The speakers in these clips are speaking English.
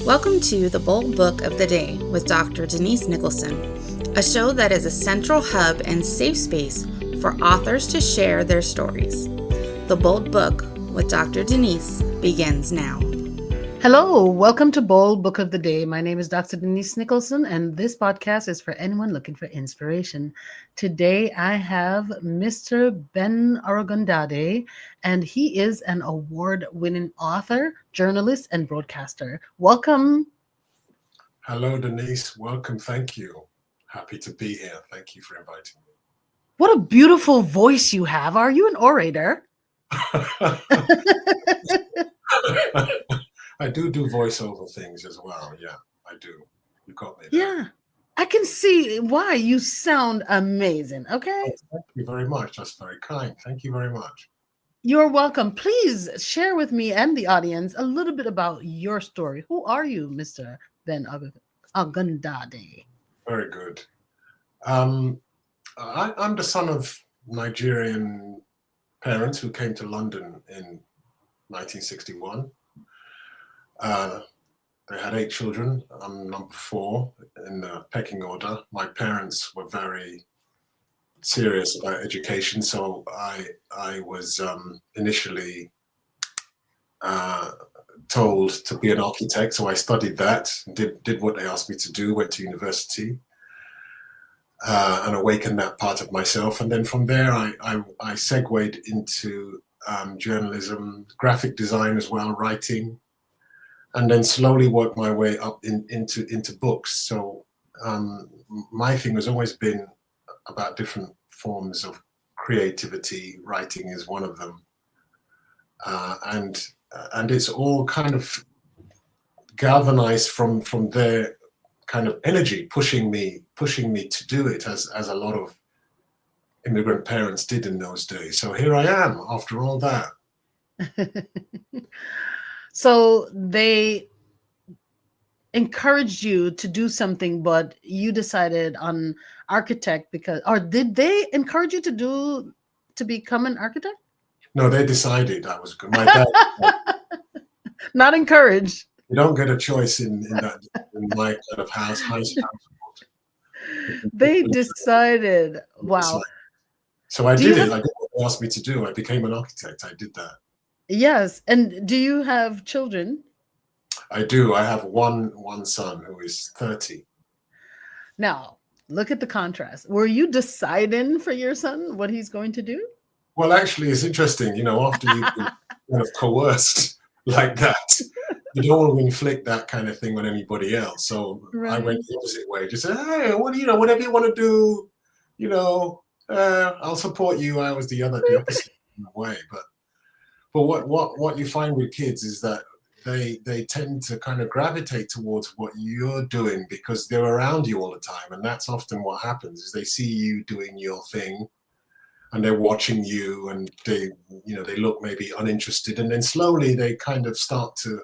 Welcome to the Bold Book of the Day with Dr. Denise Nicholson, a show that is a central hub and safe space for authors to share their stories. The Bold Book with Dr. Denise begins now. Hello, welcome to Bold Book of the Day. My name is Dr. Denise Nicholson, and this podcast is for anyone looking for inspiration. Today, I have Mr. Ben Arogundade, and he is an award-winning author, journalist, and broadcaster. Welcome. Hello, Denise. Welcome. Thank you. Happy to be here. Thank you for inviting me. What a beautiful voice you have. Are you an orator? I do voiceover things as well. Yeah, I do. You got me there. Yeah, I can see why. You sound amazing. Okay. Oh, thank you very much. That's very kind. Thank you very much. You're welcome. Please share with me and the audience a little bit about your story. Who are you, Mr. Ben Arogundade? Very good. I'm the son of Nigerian parents who came to London in 1961. They had 8 children. I'm number 4 in the pecking order. My parents were very serious about education, so I was initially told to be an architect. So I studied that, did what they asked me to do, went to university, and awakened that part of myself. And then from there, I segued into journalism, graphic design as well, writing. And then slowly worked my way up into books. So my thing has always been about different forms of creativity. Writing is one of them, and it's all kind of galvanized from their kind of energy, pushing me to do it, as a lot of immigrant parents did in those days. So here I am after all that. So they encouraged you to do something, but you decided on architect or did they encourage you to become an architect? No, they decided I was good. My dad. Not encouraged. You don't get a choice in my kind of household. They decided. Wow. So I did it. I did what they asked me to do. I became an architect. I did that. Yes. And do you have children? I do. I have one son who is 30. Now, look at the contrast. Were you deciding for your son what he's going to do? Well, actually, it's interesting. After you've been kind of coerced like that, you don't want to inflict that kind of thing on anybody else. So right. I went the opposite way. Just said, hey, whatever you want to do, I'll support you. I was the opposite way. But what you find with kids is that they tend to kind of gravitate towards what you're doing because they're around you all the time. And that's often what happens is they see you doing your thing and they're watching you and they look maybe uninterested. And then slowly they kind of start to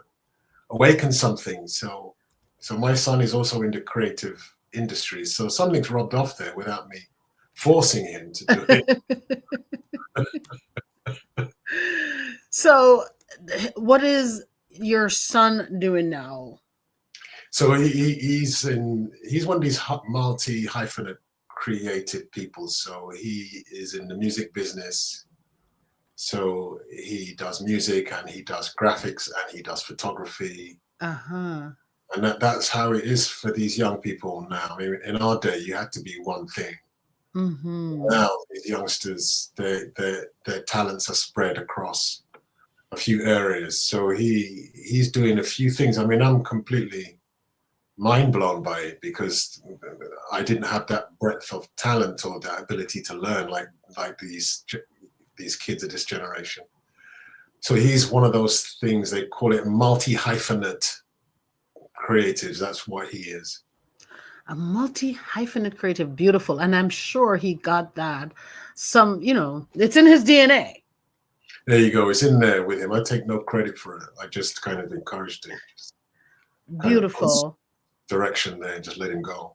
awaken something. So my son is also in the creative industry. So something's rubbed off there without me forcing him to do it. So what is your son doing now? So he's one of these multi-hyphenate creative people. So he is in the music business. So he does music and he does graphics and he does photography. Uh-huh. And that's how it is for these young people now. I mean, in our day, you had to be one thing. Mm-hmm. Now these youngsters, their talents are spread across a few areas. So he's doing a few things. I mean, I'm completely mind blown by it because I didn't have that breadth of talent or that ability to learn like these kids of this generation. So he's one of those things, they call it multi-hyphenate creatives. That's what he is. A multi-hyphenate creative, beautiful. And I'm sure he got that it's in his DNA. There you go. It's in there with him. I take no credit for it. I just kind of encouraged him. Beautiful. Direction there. Just let him go.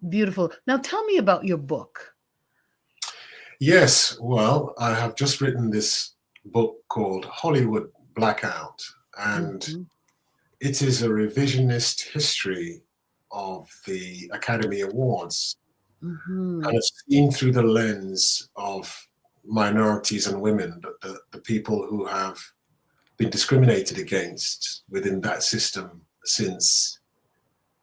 Beautiful. Now tell me about your book. Yes. Well, I have just written this book called Hollywood Blackout. And it is a revisionist history of the Academy Awards, kind of seen through the lens of minorities and women, the people who have been discriminated against within that system since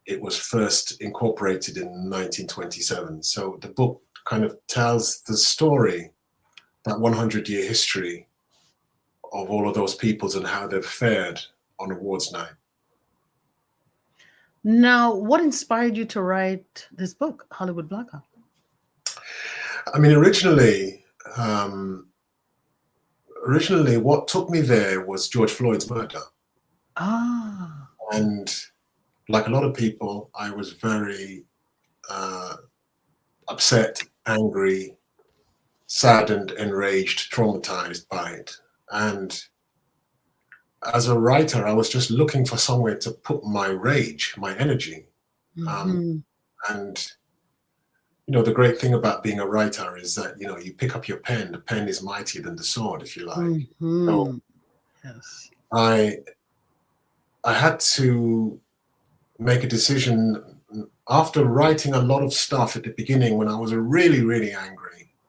it was first incorporated in 1927. So the book kind of tells the story, that 100-year history of all of those peoples and how they've fared on awards night. Now, what inspired you to write this book, Hollywood Blackout? I mean, originally, what took me there was George Floyd's murder. Ah. And like a lot of people, I was very upset, angry, saddened, enraged, traumatized by it. And as a writer, I was just looking for somewhere to put my rage, my energy. And, you know, the great thing about being a writer is that, you know, you pick up your pen, the pen is mightier than the sword, if you like. So yes. I had to make a decision after writing a lot of stuff at the beginning when I was really, really angry.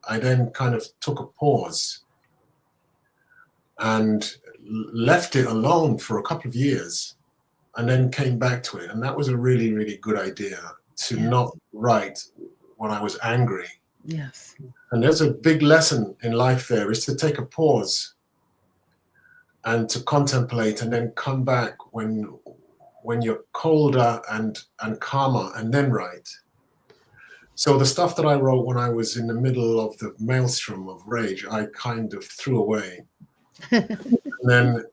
I then kind of took a pause and left it alone for a couple of years and then came back to it. And that was a really, really good idea to not write when I was angry. Yes. And there's a big lesson in life there, is to take a pause and to contemplate and then come back when you're colder and calmer, and then write. So the stuff that I wrote when I was in the middle of the maelstrom of rage, I kind of threw away. and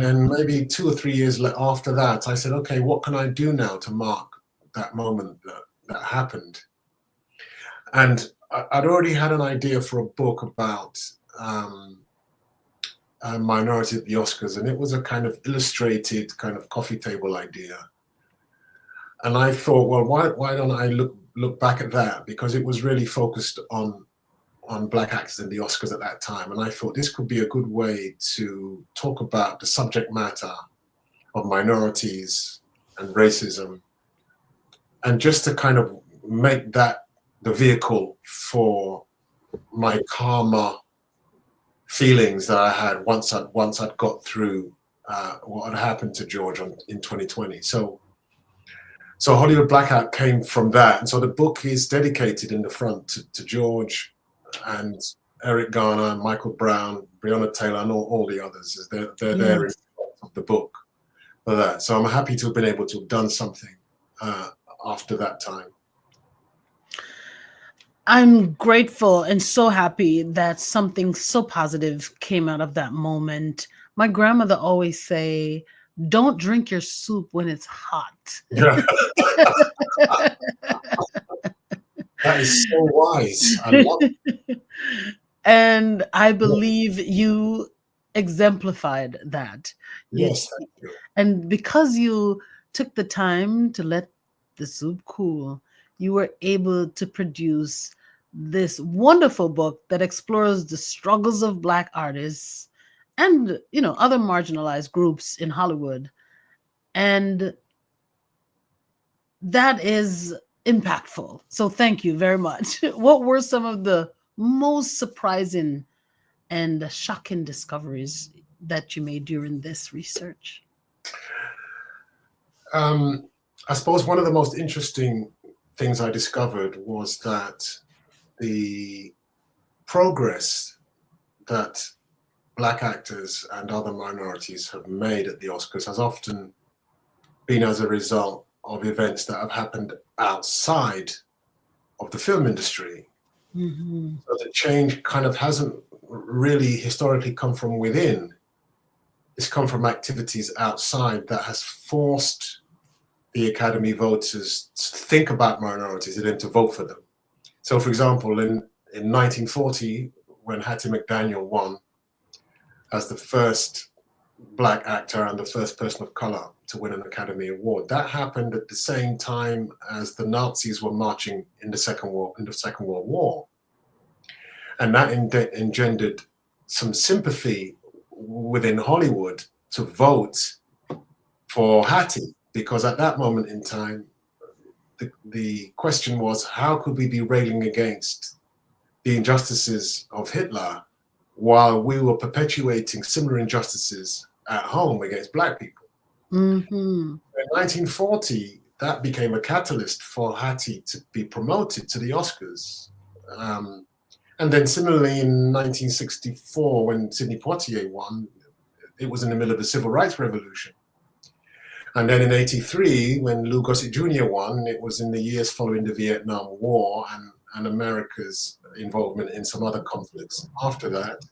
then maybe 2 or 3 years after that, I said, okay, what can I do now to mark that moment that happened? And I'd already had an idea for a book about minorities at the Oscars, and it was a kind of illustrated kind of coffee table idea. And I thought, well, why don't I look back at that, because it was really focused on Black actors in the Oscars at that time. And I thought this could be a good way to talk about the subject matter of minorities and racism, and just to kind of make that the vehicle for my calmer feelings that I had once I'd got through what had happened to George in 2020. So Hollywood Blackout came from that. And so the book is dedicated in the front to George and Eric Garner, Michael Brown, Breonna Taylor, and all the others. They're there in front of the book for that. So I'm happy to have been able to have done something after that time. I'm grateful and so happy that something so positive came out of that moment. My grandmother always say, don't drink your soup when it's hot. Yeah. That is so wise. I love it. And I believe you exemplified that. Yes, thank you. And because you took the time to let the soup cool, you were able to produce this wonderful book that explores the struggles of Black artists and, you know, other marginalized groups in Hollywood. And that is impactful. So thank you very much. What were some of the most surprising and shocking discoveries that you made during this research? I suppose one of the most interesting things I discovered was that the progress that Black actors and other minorities have made at the Oscars has often been as a result of events that have happened outside of the film industry. Mm-hmm. So the change kind of hasn't really historically come from within. It's come from activities outside that has forced the Academy voters to think about minorities and then to vote for them. So, for example, in 1940, when Hattie McDaniel won as the first Black actor and the first person of color to win an Academy Award, that happened at the same time as the Nazis were marching in the Second World War, and that engendered some sympathy within Hollywood to vote for Hattie, because at that moment in time, the question was, how could we be railing against the injustices of Hitler while we were perpetuating similar injustices at home against Black people? Mm-hmm. In 1940, that became a catalyst for Hattie to be promoted to the Oscars. And then similarly in 1964, when Sidney Poitier won, it was in the middle of the Civil Rights Revolution. And then in 83, when Lou Gossett Jr. won, it was in the years following the Vietnam War and America's involvement in some other conflicts after that.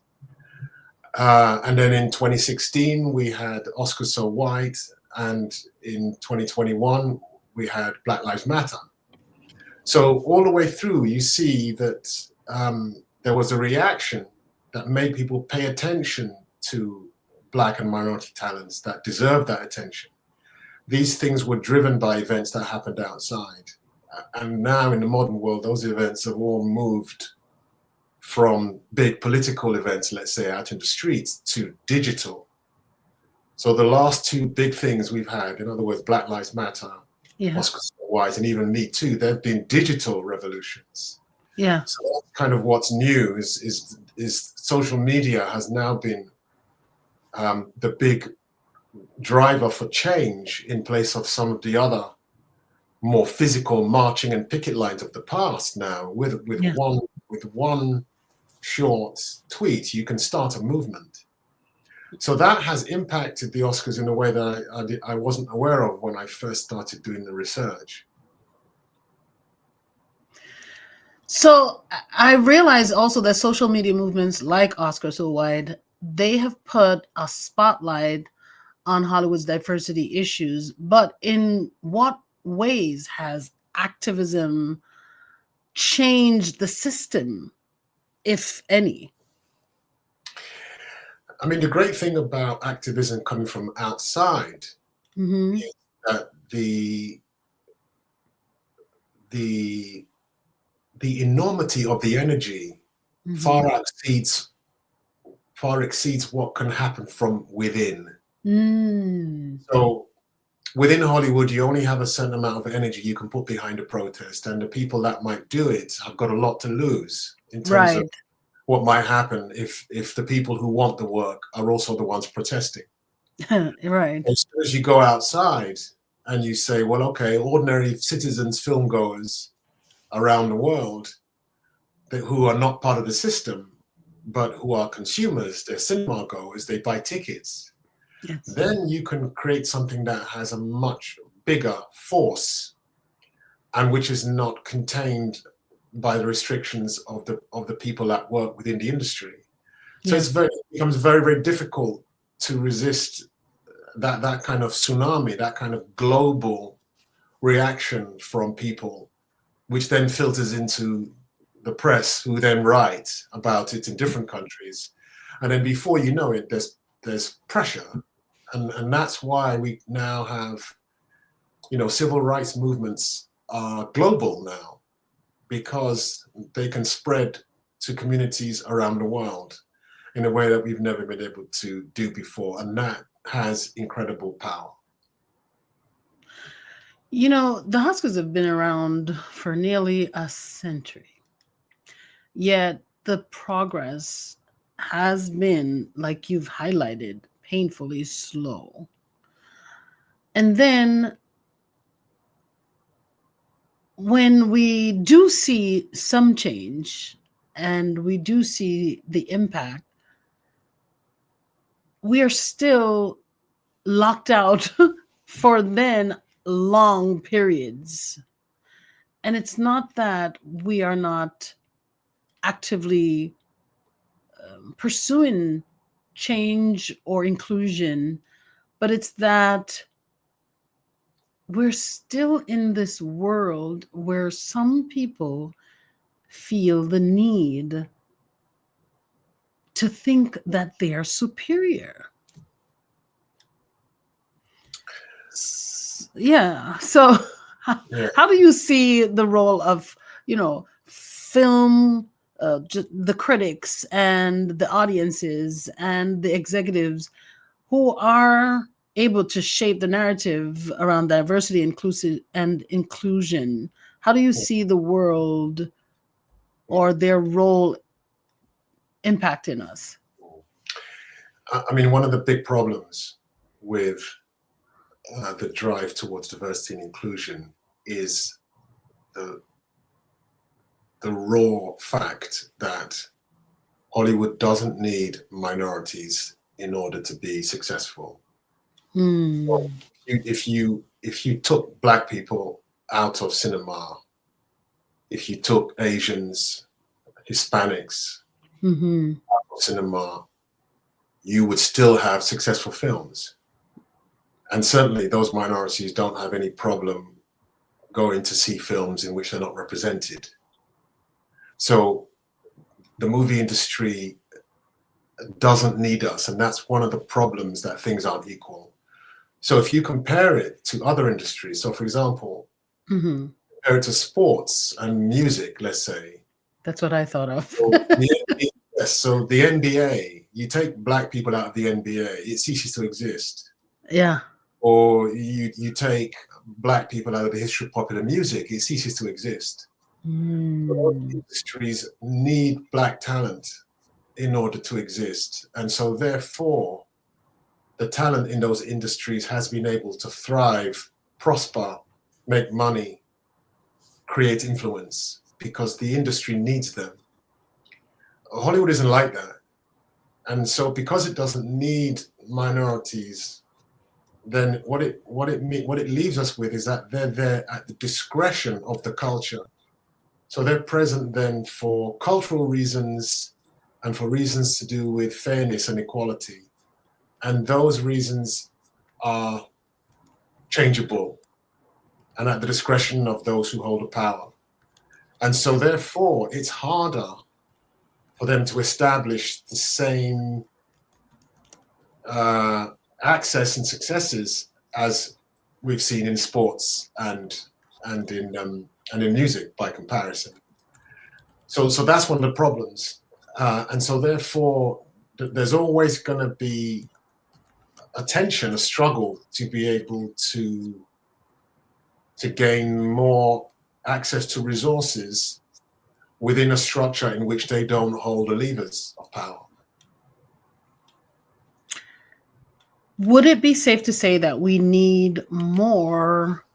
And then in 2016, we had Oscar So White, and in 2021, we had Black Lives Matter. So all the way through, you see that there was a reaction that made people pay attention to Black and minority talents that deserved that attention. These things were driven by events that happened outside. And now in the modern world, those events have all moved from big political events, let's say, out in the streets, to digital. So the last two big things we've had, in other words, Black Lives Matter, Oscar So White, and even Me Too, they've been digital revolutions. Yeah. So that's kind of what's new is social media has now been the big driver for change in place of some of the other more physical marching and picket lines of the past. Now with one short tweet, you can start a movement. So that has impacted the Oscars in a way that I wasn't aware of when I first started doing the research. So I realize also that social media movements like Oscar So White, they have put a spotlight on Hollywood's diversity issues. But in what ways has activism changed the system, if any? I mean, the great thing about activism coming from outside is that the enormity of the energy far exceeds what can happen from within. So within Hollywood, you only have a certain amount of energy you can put behind a protest, and the people that might do it have got a lot to lose in terms of what might happen if the people who want the work are also the ones protesting. Right. As soon as you go outside and you say, well, okay, ordinary citizens, film goers around the world who are not part of the system, but who are consumers, they're cinema goers, they buy tickets. Yes. Then you can create something that has a much bigger force and which is not contained by the restrictions of the people that work within the industry. So it becomes very, very difficult to resist that kind of tsunami, that kind of global reaction from people, which then filters into the press, who then write about it in different countries. And then before you know it, there's pressure. And that's why we now have, civil rights movements are global now, because they can spread to communities around the world in a way that we've never been able to do before. And that has incredible power. The Oscars have been around for nearly a century, yet the progress has been, like you've highlighted, painfully slow. And then when we do see some change and we do see the impact, we are still locked out for then long periods. And it's not that we are not actively pursuing change or inclusion, but it's that we're still in this world where some people feel the need to think that they are superior. Yeah. So how do you see the role of, film, the critics and the audiences and the executives who are able to shape the narrative around diversity, inclusion. How do you see the world or their role impacting us? I mean, one of the big problems with the drive towards diversity and inclusion is the raw fact that Hollywood doesn't need minorities in order to be successful. Mm. If you took Black people out of cinema, if you took Asians, Hispanics Mm-hmm. out of cinema, you would still have successful films. And certainly those minorities don't have any problem going to see films in which they're not represented. So the movie industry doesn't need us, and that's one of the problems, that things aren't equal. So if you compare it to other industries, so for example, Mm-hmm. compare it to sports and music, let's say. That's what I thought of. So so the NBA, you take Black people out of the NBA, it ceases to exist. Yeah. Or you take Black people out of the history of popular music, it ceases to exist. Those industries need Black talent in order to exist. And so therefore, the talent in those industries has been able to thrive, prosper, make money, create influence, because the industry needs them. Hollywood isn't like that. And so because it doesn't need minorities, then what it leaves us with is that they're there at the discretion of the culture. So they're present then for cultural reasons and for reasons to do with fairness and equality. And those reasons are changeable and at the discretion of those who hold the power. And so therefore, it's harder for them to establish the same access and successes as we've seen in sports and in music by comparison. So that's one of the problems, and so therefore there's always going to be a tension, a struggle to be able to gain more access to resources within a structure in which they don't hold the levers of power. Would it be safe to say that we need more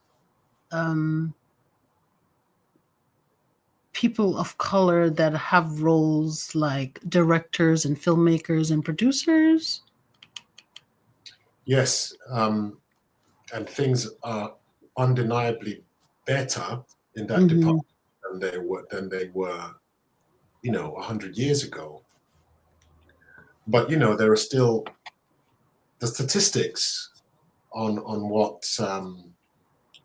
people of color that have roles like directors and filmmakers and producers? Yes, and things are undeniably better in that department than they were, 100 years ago. But there are still the statistics on what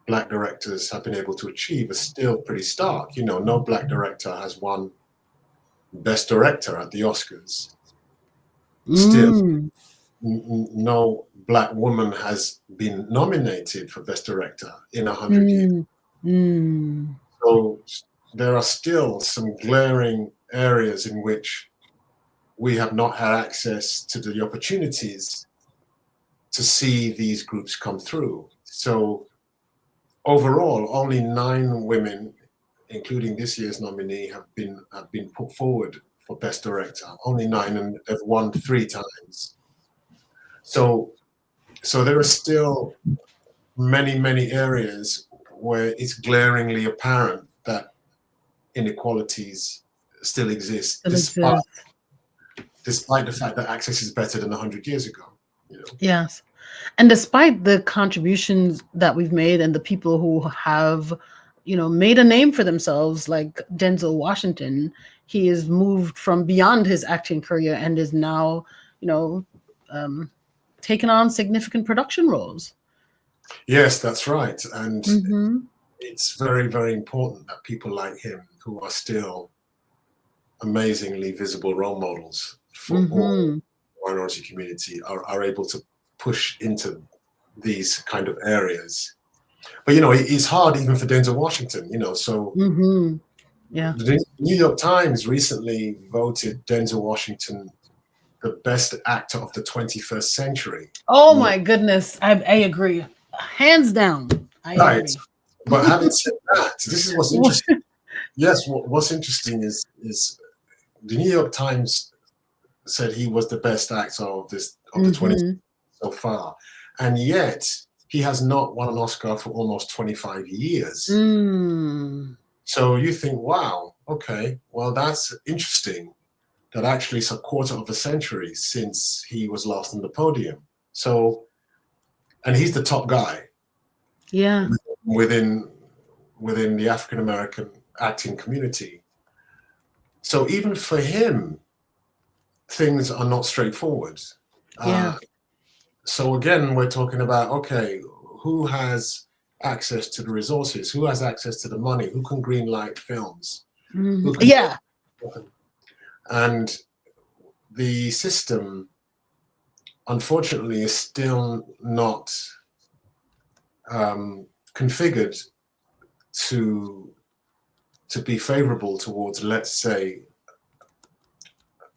Black directors have been able to achieve are still pretty stark. No Black director has won Best Director at the Oscars. Still, no Black woman has been nominated for Best Director in 100 years. So there are still some glaring areas in which we have not had access to the opportunities to see these groups come through. So overall, only 9 women, including this year's nominee, have been put forward for Best Director. Only 9, and they've won 3 times. So there are still many areas where it's glaringly apparent that inequalities still exist, despite the fact that access is better than 100 years ago. Yes. And despite the contributions that we've made and the people who have, made a name for themselves, like Denzel Washington, he has moved from beyond his acting career and is now, taken on significant production roles. Yes, that's right. And it's very, very important that people like him, who are still amazingly visible role models for all minority community, are able to push into these kind of areas. But it's hard even for Denzel Washington, so Yeah. the New York Times recently voted Denzel Washington the best actor of the 21st century. Oh my goodness, I agree, hands down. I Right. agree. But having said that, this is what's interesting. Yes, what's interesting is the New York Times said he was the best actor of the 20th so far, and yet he has not won an Oscar for almost 25 years. So you think, wow, okay, well, that's interesting. That actually it's a quarter of a century since he was last on the podium. So, and he's the top guy. Yeah. Within the African American acting community. So even for him, things are not straightforward. Yeah. So again, we're talking about, okay, who has access to the resources? Who has access to the money? Who can greenlight films? Yeah. And the system, unfortunately, is still not configured to be favorable towards, let's say,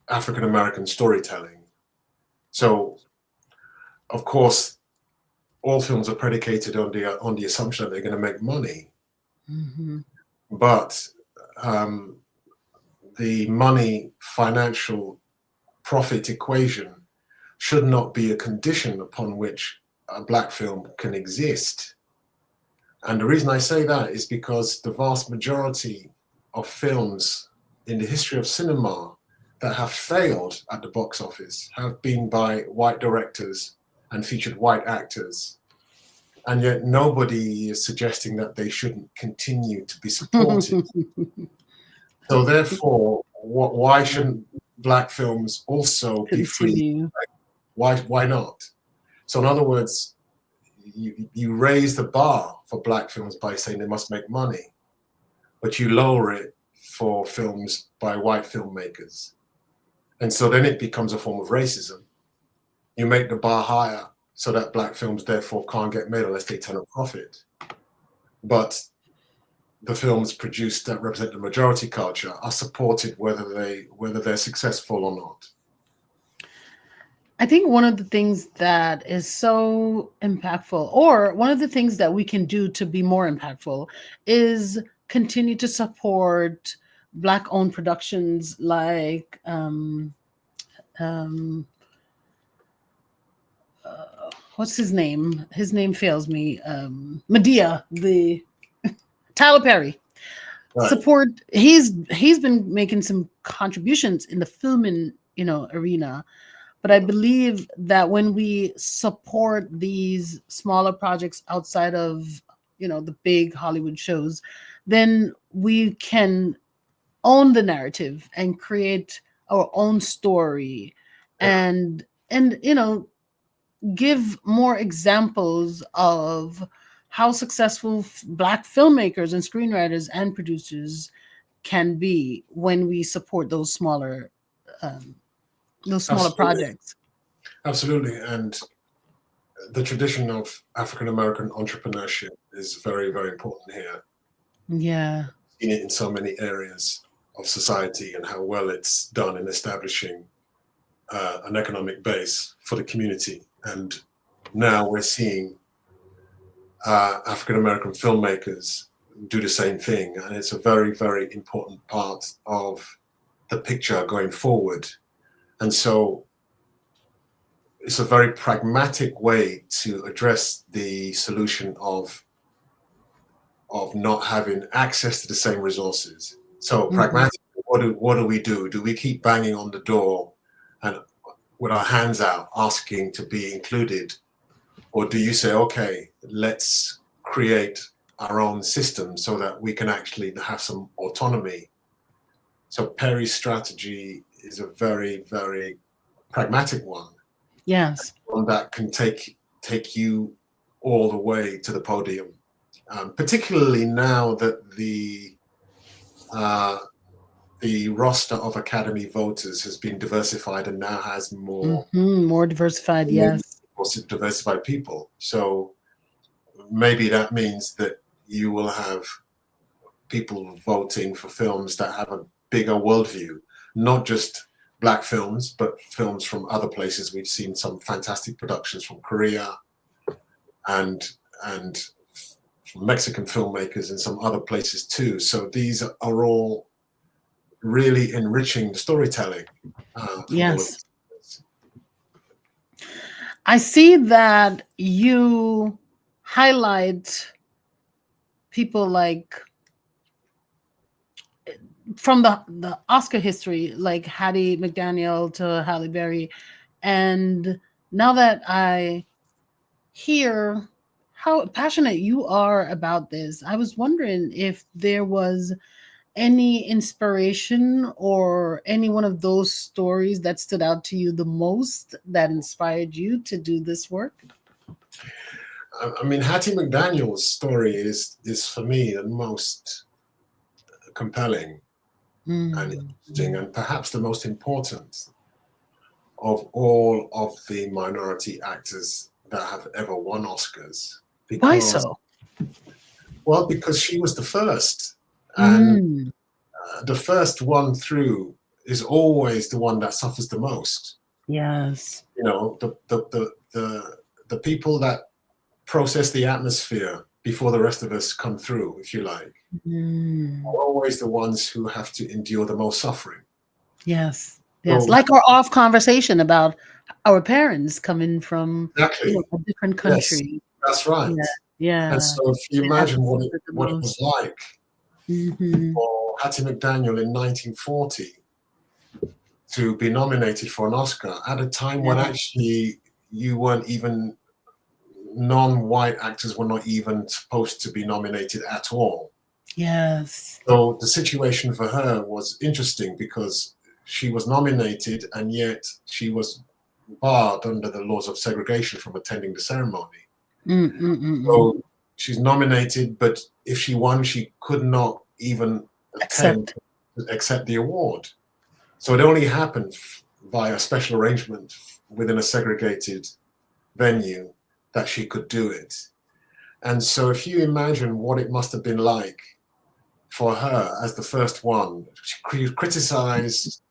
African American storytelling. So, of course, all films are predicated on the assumption that they're going to make money, but the money financial profit equation should not be a condition upon which a Black film can exist. And the reason I say that is because the vast majority of films in the history of cinema that have failed at the box office have been by white directors and featured white actors. And yet nobody is suggesting that they shouldn't continue to be supported. So therefore, why shouldn't Black films also be free? Why not? So in other words, you raise the bar for Black films by saying they must make money, but you lower it for films by white filmmakers. And so then it becomes a form of racism. You make the bar higher so that Black films therefore can't get made unless they turn a profit. But the films produced that represent the majority culture are supported whether they're successful or not. I think one of the things that is so impactful, or one of the things that we can do to be more impactful, is continue to support Black-owned productions like what's his name? His name fails me. Medea, the Tyler Perry. Right. Support. He's been making some contributions in the filming, arena. But I believe that when we support these smaller projects outside of, the big Hollywood shows, then we can own the narrative and create our own story, and give more examples of how successful Black filmmakers and screenwriters and producers can be when we support those smaller projects. Absolutely. And the tradition of African American entrepreneurship is very, very important here. Yeah. Seen it in so many areas of society and how well it's done in establishing an economic base for the community. And now we're seeing African American filmmakers do the same thing. And it's a very, very important part of the picture going forward. And so it's a very pragmatic way to address the solution of not having access to the same resources. So pragmatically, what do we do? Do we keep banging on the door and with our hands out asking to be included? Or do you say, okay, let's create our own system so that we can actually have some autonomy? So Perry's strategy is a very, very pragmatic one. Yes. One that can take you all the way to the podium. Particularly now that the roster of Academy voters has been diversified and now has more diversified, yes. More diversified people. So maybe that means that you will have people voting for films that have a bigger worldview, not just Black films, but films from other places. We've seen some fantastic productions from Korea and from Mexican filmmakers and some other places too. So these are all really enriching the storytelling from all of Yes. I see that you highlight people like from the Oscar history, like Hattie McDaniel to Halle Berry. And now that I hear how passionate you are about this, I was wondering if there was any inspiration or any one of those stories that stood out to you the most that inspired you to do this work. I mean, Hattie McDaniel's story is for me the most compelling and interesting, and perhaps the most important of all of the minority actors that have ever won Oscars. Why so? Well, because she was the first, and the first one through is always the one that suffers the most. Yes. You know, the people that process the atmosphere before the rest of us come through, if you like, are always the ones who have to endure the most suffering. Yes. Yes. So, like our off conversation about our parents coming from a different country. Yes, that's right. Yeah. And so if you imagine what it was like for Hattie McDaniel in 1940 to be nominated for an Oscar at a time when actually you weren't even, non-white actors were not even supposed to be nominated at all. Yes. So the situation for her was interesting because she was nominated and yet she was barred under the laws of segregation from attending the ceremony. So she's nominated, but if she won, she could not even accept the award. So it only happened via special arrangement within a segregated venue that she could do it. And so if you imagine what it must have been like for her as the first one, she criticized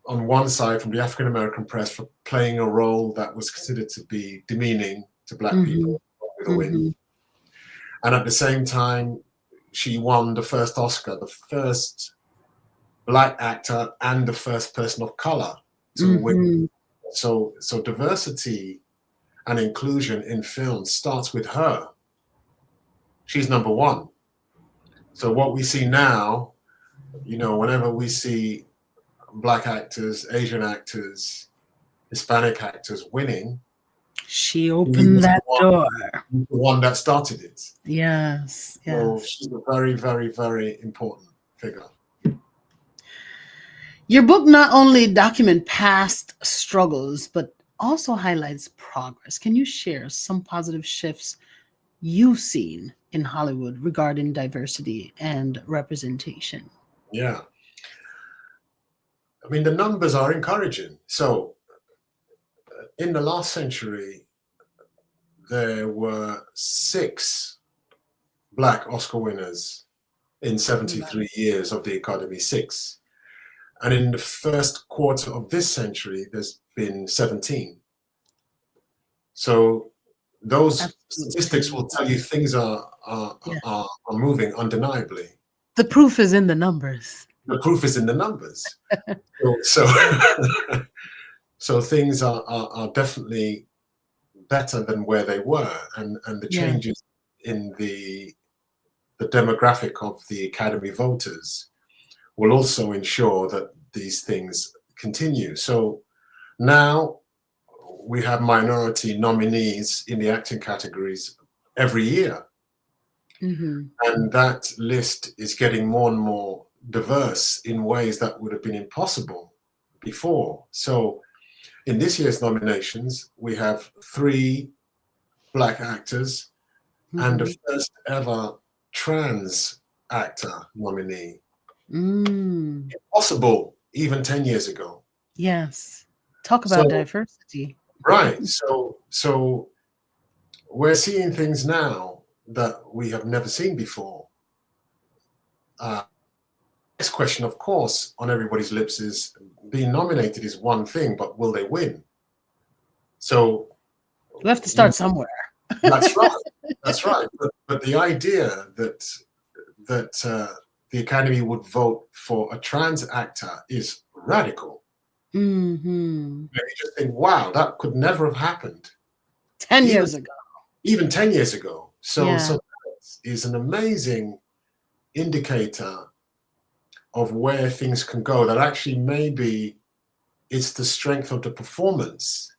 on one side from the African American press for playing a role that was considered to be demeaning to Black people with a win. And at the same time, she won the first Oscar, the first Black actor and the first person of color to win. So diversity and inclusion in film starts with her. She's number one. So what we see now, you know, whenever we see Black actors, Asian actors, Hispanic actors winning, she opened that door. The one that started it. Yes. So she's a very, very, very important figure. Your book not only documents past struggles, but also highlights progress. Can you share some positive shifts you've seen in Hollywood regarding diversity and representation? Yeah. I mean, the numbers are encouraging. So in the last century, there were 6 Black Oscar winners in 73 years of the Academy, 6. And in the first quarter of this century, there's been 17. So those statistics will tell you things are moving undeniably. The proof is in the numbers. The proof is in the numbers. So things are definitely better than where they were, and the changes in the demographic of the Academy voters will also ensure that these things continue. So now we have minority nominees in the acting categories every year. And that list is getting more and more diverse in ways that would have been impossible before. So in this year's nominations, we have 3 Black actors and the first ever trans actor nominee. Impossible even 10 years ago. Yes. Talk about diversity. Right. So we're seeing things now that we have never seen before. next question, of course, on everybody's lips is being nominated is one thing, but will they win? So We have to start somewhere. that's right. That's right. But the idea that the Academy would vote for a trans actor is radical. Mm-hmm. You just think, wow, that could never have happened 10 years ago. Even 10 years ago. So Yeah. so that is an amazing indicator of where things can go, that actually maybe it's the strength of the performance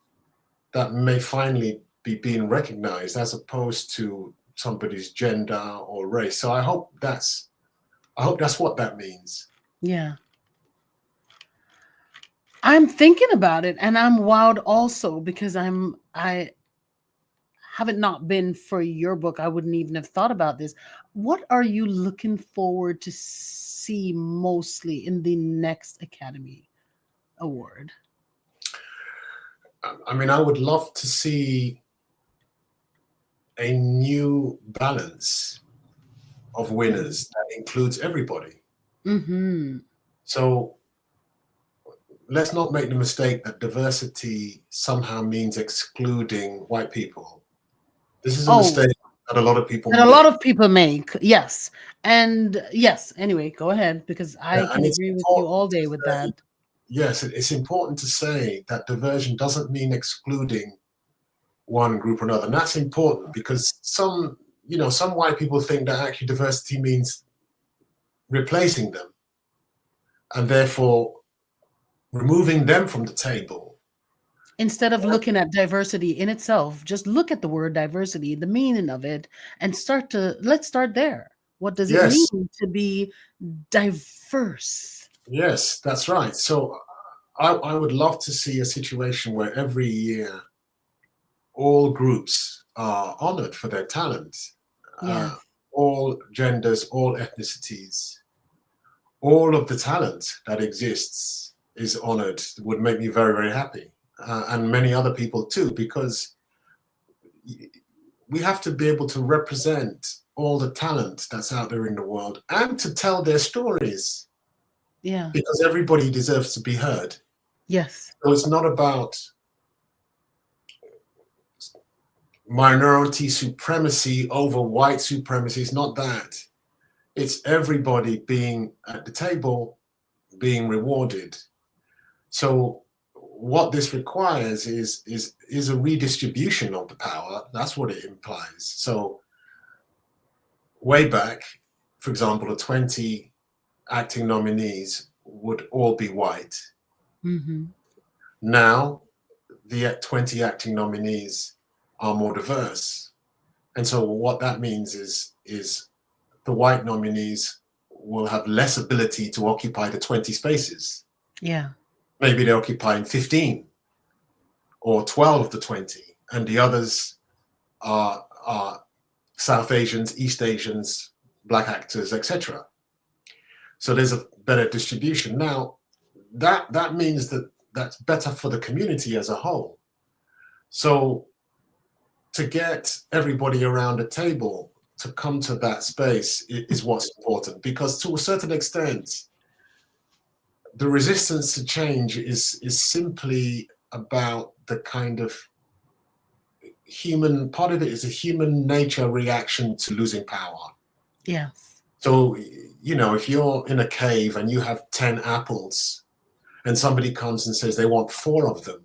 that may finally be being recognized as opposed to somebody's gender or race. So I hope that's what that means. Yeah. I'm thinking about it, and I'm wowed also because I haven't not been for your book. I wouldn't even have thought about this. What are you looking forward to see mostly in the next Academy Award? I mean, I would love to see a new balance of winners that includes everybody. Mm-hmm. So let's not make the mistake that diversity somehow means excluding white people. This is a mistake that a lot of people make. And a lot of people make, yes. And yes, anyway, go ahead, because I can agree with you all day with that. Yes, it's important to say that diversion doesn't mean excluding one group or another. And that's important because some white people think that actually diversity means replacing them and therefore removing them from the table. Instead of looking at diversity in itself, just look at the word diversity, the meaning of it, and let's start there. What does it mean to be diverse? Yes, that's right. So I would love to see a situation where every year all groups are honored for their talent. Yeah. All genders, all ethnicities, all of the talent that exists is honored. Would make me very, very happy. And many other people too, because we have to be able to represent all the talent that's out there in the world and to tell their stories. Yeah. Because everybody deserves to be heard. Yes. So it's not about minority supremacy over white supremacy. It's not that. It's everybody being at the table, being rewarded. So what this requires is a redistribution of the power. That's what it implies. So way back, for example, the 20 acting nominees would all be white. Mm-hmm. Now, the 20 acting nominees are more diverse. And so what that means is the white nominees will have less ability to occupy the 20 spaces. Yeah. Maybe they're occupying 15 or 12 of the 20, and the others are South Asians, East Asians, Black actors, etc. So there's a better distribution. Now, that means that that's better for the community as a whole. So to get everybody around a table to come to that space is what's important, because to a certain extent, the resistance to change is simply about the kind of human part of it is a human nature reaction to losing power. Yes. So, if you're in a cave and you have 10 apples and somebody comes and says they want 4 of them,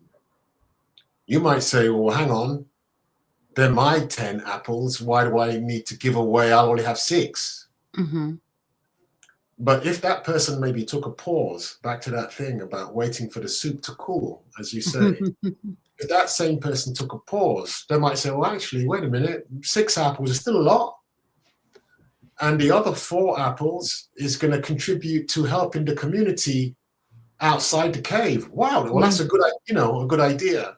you might say, well, hang on, they're my 10 apples. Why do I need to give away? I'll only have 6. Mm-hmm. But if that person maybe took a pause, back to that thing about waiting for the soup to cool, as you say, if that same person took a pause, they might say, well, actually, wait a minute, 6 apples is still a lot. And the other 4 apples is going to contribute to helping the community outside the cave. Wow, well, that's a good idea.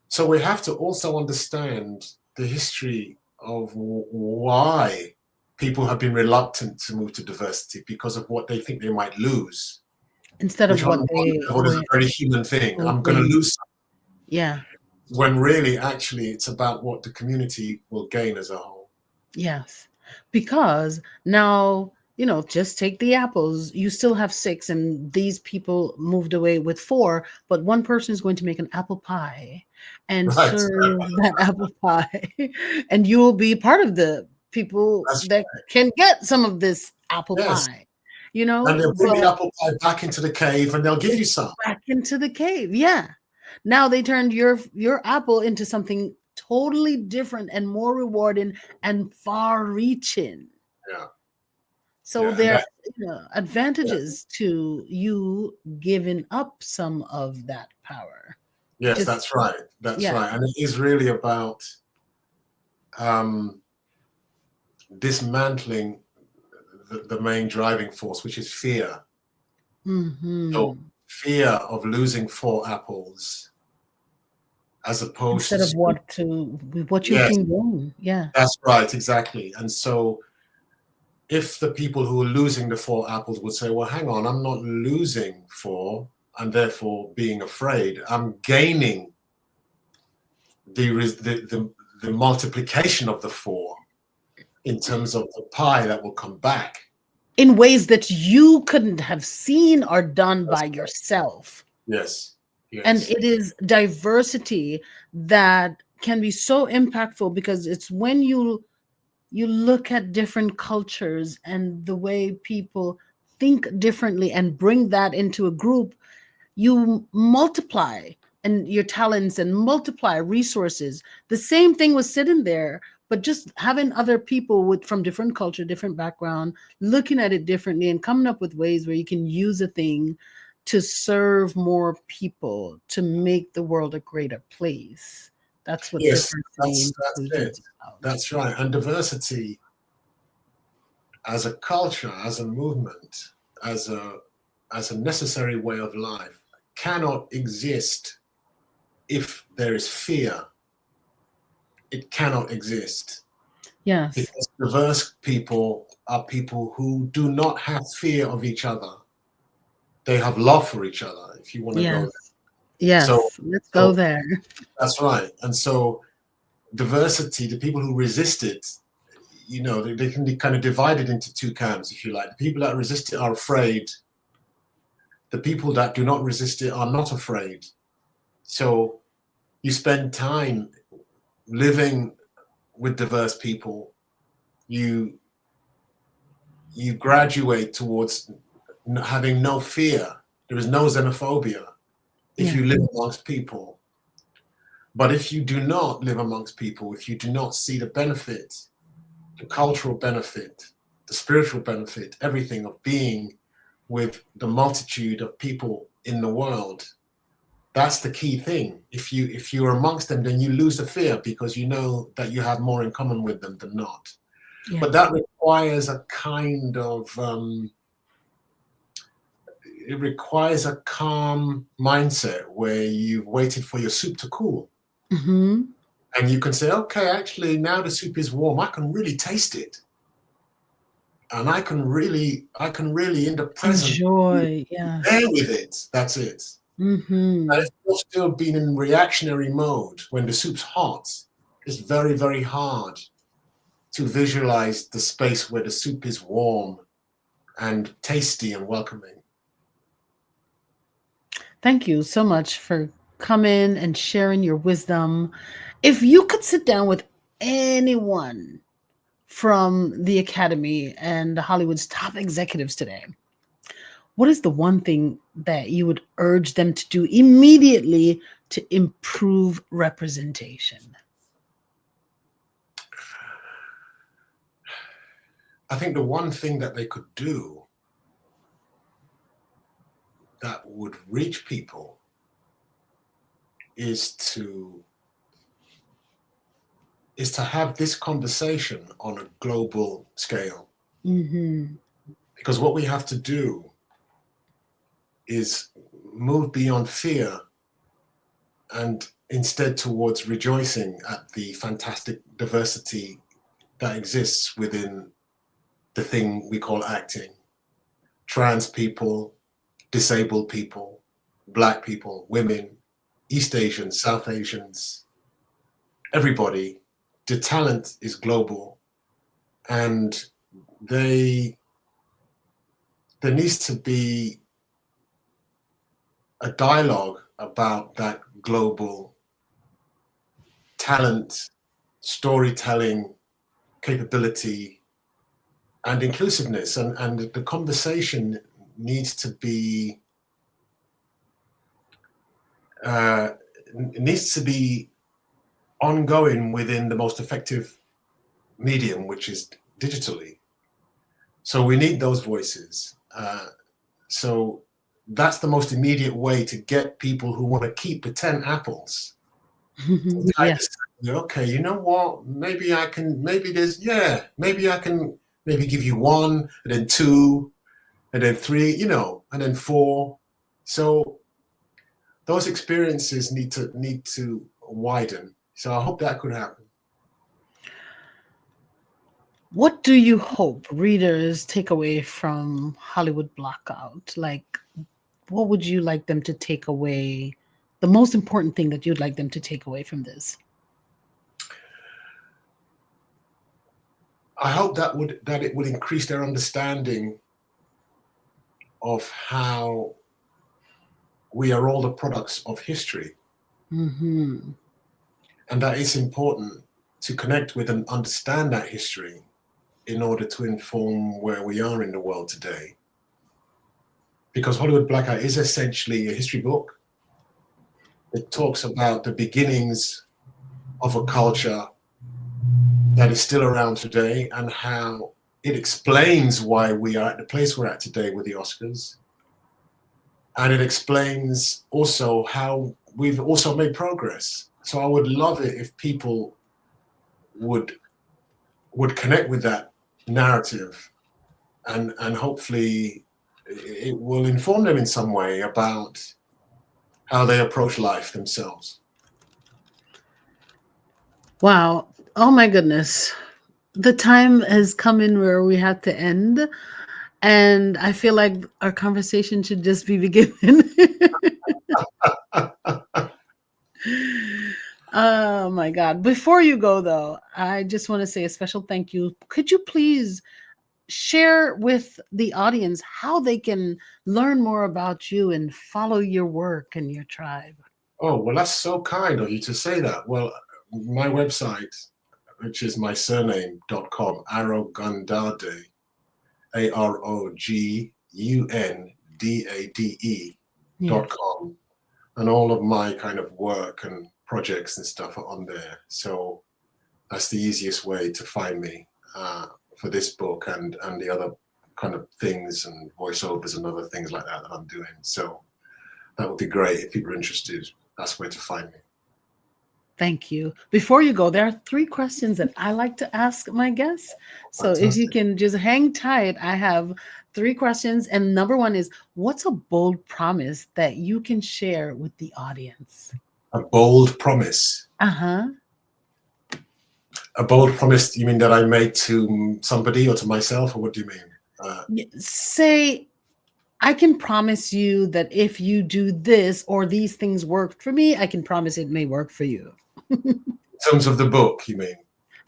So we have to also understand the history of why people have been reluctant to move to diversity, because of what they think they might lose. Instead of what is a very human thing. I'm going to lose something. Yeah. When really, actually, it's about what the community will gain as a whole. Yes. Because now, just take the apples. You still have 6, and these people moved away with 4, but one person is going to make an apple pie and Right. serve that apple pie, and you will be part of the people That's that can get some of this apple yes. pie, And they'll bring the but apple pie back into the cave and they'll give you some. back into the cave. Yeah. Now they turned your apple into something totally different and more rewarding and far reaching. Yeah. So Yeah. And there that, are yeah. advantages to you giving up some of that power. Yes, Just that's right. That's yeah. right. And it is really about dismantling the main driving force, which is fear. So Hmm. fear of losing 4 apples as opposed Instead of to, what you yes, can gain. Yeah. that's right, exactly. And so if the people who are losing the 4 apples would say, well, hang on, I'm not losing 4 and therefore being afraid, I'm gaining the multiplication of the 4 in terms of the pie that will come back. In ways that you couldn't have seen or done That's by right. yourself. Yes, And yes, it is diversity that can be so impactful, because it's when you look at different cultures and the way people think differently and bring that into a group, you multiply and your talents and multiply resources. The same thing was sitting there, but just having other people with from different culture, different background, looking at it differently and coming up with ways where you can use a thing to serve more people, to make the world a greater place. That's what yes. diversity That's inclusion it. is about. That's right. And diversity as a culture, as a movement, as a necessary way of life, cannot exist if there is fear. It cannot exist Yes. because diverse people are people who do not have fear of each other. They have love for each other, if you want to go there. Yes. Yes. So, Let's go so there. that's right. And so diversity, the people who resist it, they can be kind of divided into 2 camps, if you like. The people that resist it are afraid. The people that do not resist it are not afraid. So you spend time living with diverse people. You graduate towards having no fear. There is no xenophobia if Yeah. you live amongst people. But if you do not live amongst people, if you do not see the benefit, the cultural benefit, the spiritual benefit, everything of being with the multitude of people in the world, that's the key thing. If you're amongst them, then you lose the fear because you know that you have more in common with them than not. Yeah. But that requires a kind of it requires a calm mindset where you've waited for your soup to cool. Mm-hmm. And you can say, okay, actually, now the soup is warm. I can really taste it. And I can really in the present Enjoy. Yeah. bear with it. That's it. And Mm-hmm. if you're still being in reactionary mode when the soup's hot, it's very, very hard to visualize the space where the soup is warm and tasty and welcoming. Thank you so much for coming and sharing your wisdom. If you could sit down with anyone from the Academy and Hollywood's top executives today, what is the one thing that you would urge them to do immediately to improve representation? I think the one thing that they could do that would reach people is to have this conversation on a global scale. Mm-hmm. Because what we have to do is move beyond fear and instead towards rejoicing at the fantastic diversity that exists within the thing we call acting. Trans people, disabled people, Black people, women, East Asians, South Asians, everybody. The talent is global, and they there needs to be a dialogue about that global talent, storytelling, capability, and inclusiveness. And the conversation needs to be ongoing within the most effective medium, which is digitally. So we need those voices. So that's the most immediate way to get people who want to keep the 10 apples. Yes. Okay, you know what? Maybe I can, maybe I can maybe give you 1, and then 2, and then 3, and then 4. So those experiences need to widen. So I hope that could happen. What do you hope readers take away from Hollywood Blackout? Like, what would you like them to take away? The most important thing that you'd like them to take away from this? I hope that it would increase their understanding of how we are all the products of history. Mm-hmm. And that it's important to connect with and understand that history in order to inform where we are in the world today. Because Hollywood Blackout is essentially a history book. It talks about the beginnings of a culture that is still around today and how it explains why we are at the place we're at today with the Oscars. And it explains also how we've also made progress. So I would love it if people would connect with that narrative, and hopefully it will inform them in some way about how they approach life themselves. Wow. Oh my goodness. The time has come in where we have to end. And I feel like our conversation should just be beginning. Oh my God. Before you go, though, I just want to say a special thank you. Could you please share with the audience how they can learn more about you and follow your work and your tribe? Oh, well, that's so kind of you to say that. Well, my website, which is my surname.com, Arogundade, AROGUNDADE.com. And all of my kind of work and projects and stuff are on there. So that's the easiest way to find me for this book and the other kind of things and voiceovers and other things like that I'm doing. So that would be great if people are interested. That's where to find me. Thank you. Before you go, there are 3 questions that I like to ask my guests. So if you can just hang tight, I have 3 questions. And number 1 is, what's a bold promise that you can share with the audience? A bold promise? Uh-huh. A bold promise, you mean that I made to somebody or to myself, or what do you mean? Say, I can promise you that if you do this or these things work for me, I can promise it may work for you. In terms of the book, you mean?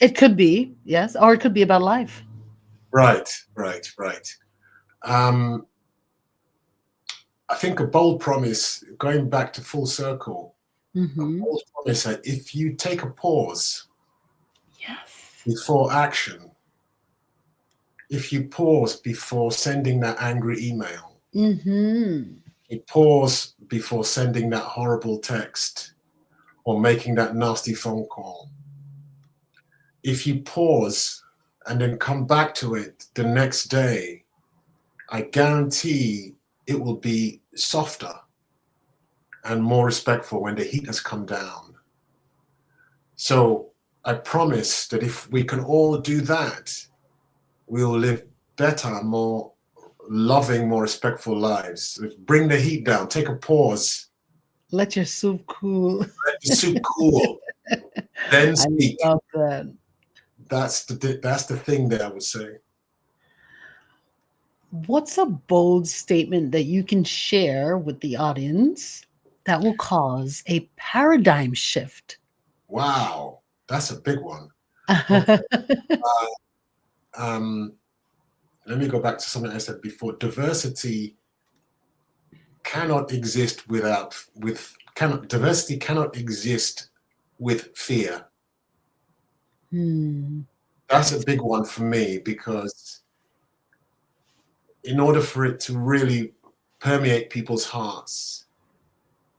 It could be, yes, or it could be about life. Right. I think a bold promise, going back to full circle, a bold promise that if you take a pause before action, if you pause before sending that angry email, you pause before sending that horrible text or making that nasty phone call, if you pause and then come back to it the next day, I guarantee it will be softer and more respectful when the heat has come down. So I promise that if we can all do that, we'll live better, more loving, more respectful lives. Bring the heat down, take a pause. Let your soup cool. Let the soup cool. Then speak. I love that. That's the thing that I would say. What's a bold statement that you can share with the audience that will cause a paradigm shift? Wow, that's a big one. Okay. let me go back to something I said before. Diversity cannot exist diversity cannot exist with fear. That's a big one for me, because in order for it to really permeate people's hearts,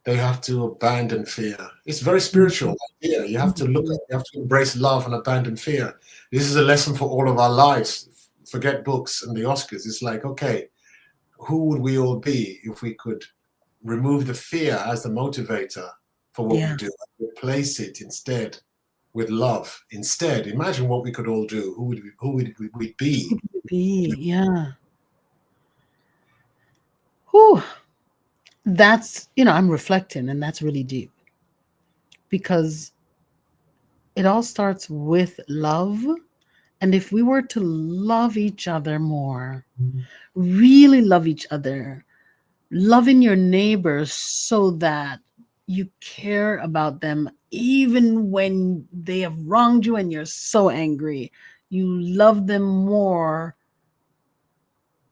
they have to abandon fear. It's very spiritual idea. You have to you have to embrace love and abandon fear. This is a lesson for all of our lives. Forget books and the Oscars. It's like, okay, who would we all be if we could remove the fear as the motivator for what we do, and replace it instead with love? Instead, imagine what we could all do. Who would we be? Yeah. Whew. That's, I'm reflecting, and that's really deep, because it all starts with love. And if we were to love each other more, really love each other, loving your neighbors so that you care about them, even when they have wronged you and you're so angry, you love them more.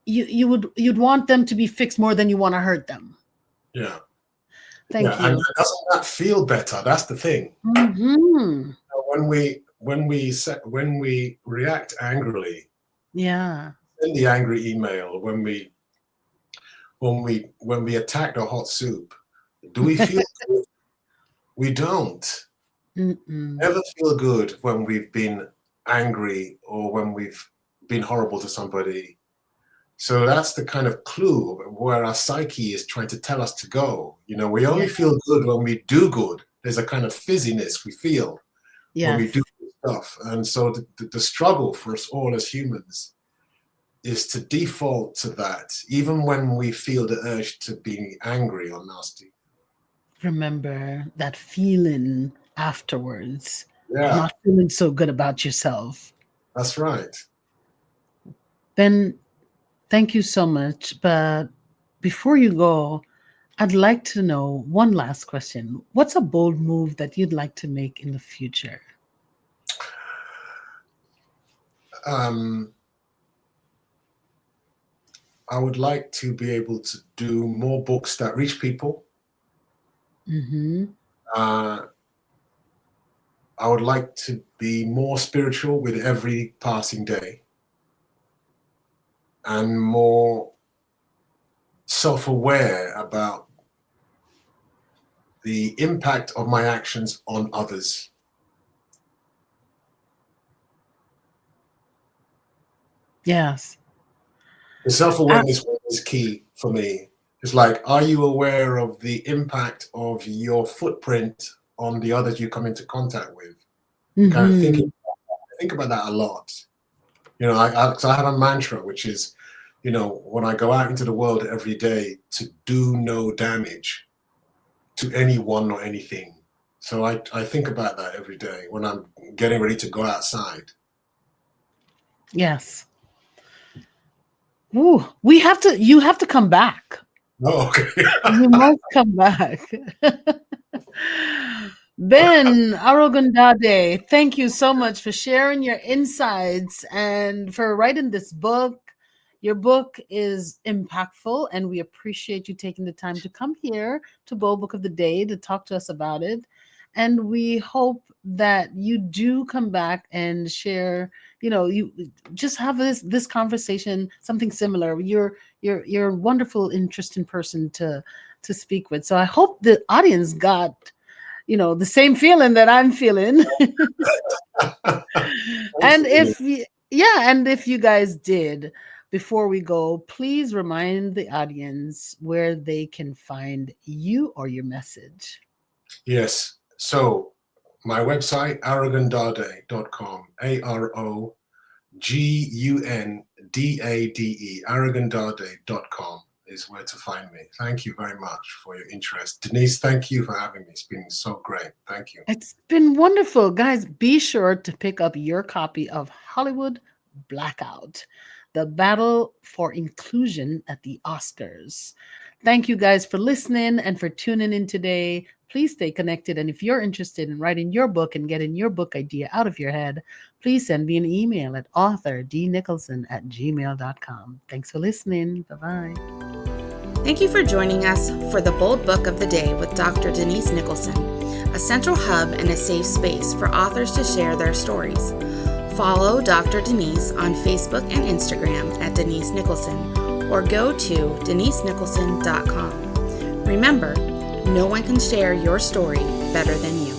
You'd want them to be fixed more than you want to hurt them. Yeah. Thank And you. doesn't that feel better? That's the thing. When we react angrily, in the angry email, when we attack the hot soup, do we feel good? We don't. Never feel good when we've been angry or when we've been horrible to somebody. So that's the kind of clue where our psyche is trying to tell us to go. We only feel good when we do good. There's a kind of fizziness we feel when we do stuff. And so the struggle for us all as humans is to default to that, even when we feel the urge to be angry or nasty. Remember that feeling afterwards of Yeah, not feeling so good about yourself. that's right. Ben, thank you so much. But before you go, I'd like to know one last question. What's a bold move that you'd like to make in the future? I would like to be able to do more books that reach people. I would like to be more spiritual with every passing day, and more self-aware about the impact of my actions on others. Yes. The self-awareness is key for me. It's like, are you aware of the impact of your footprint on the others you come into contact with? Kind of think about that a lot. I have a mantra, which is, when I go out into the world every day, to do no damage to anyone or anything. So I think about that every day when I'm getting ready to go outside. Yes. Ooh, you have to come back. Oh, okay. You must come back. Ben Arogundade, thank you so much for sharing your insights and for writing this book. Your book is impactful, and we appreciate you taking the time to come here to Bold Book of the Day to talk to us about it. And we hope that you do come back and share, you just have this conversation, something similar. You're a wonderful, interesting person to speak with. So I hope the audience got the same feeling that I'm feeling. And if you guys did, before we go, please remind the audience where they can find you or your message. Yes. So my website, arogundade.com, AROGUNDADE, arogundade.com is where to find me. Thank you very much for your interest. Denise, thank you for having me. It's been so great. Thank you. It's been wonderful. Guys, be sure to pick up your copy of Hollywood Blackout, the battle for inclusion at the Oscars. Thank you guys for listening and for tuning in today. Please stay connected. And if you're interested in writing your book and getting your book idea out of your head, please send me an email at authordnicholson@gmail.com. Thanks for listening. Bye-bye. Thank you for joining us for the Bold Book of the Day with Dr. Denise Nicholson, a central hub and a safe space for authors to share their stories. Follow Dr. Denise on Facebook and Instagram at Denise Nicholson, or go to denisenicholson.com. Remember, no one can share your story better than you.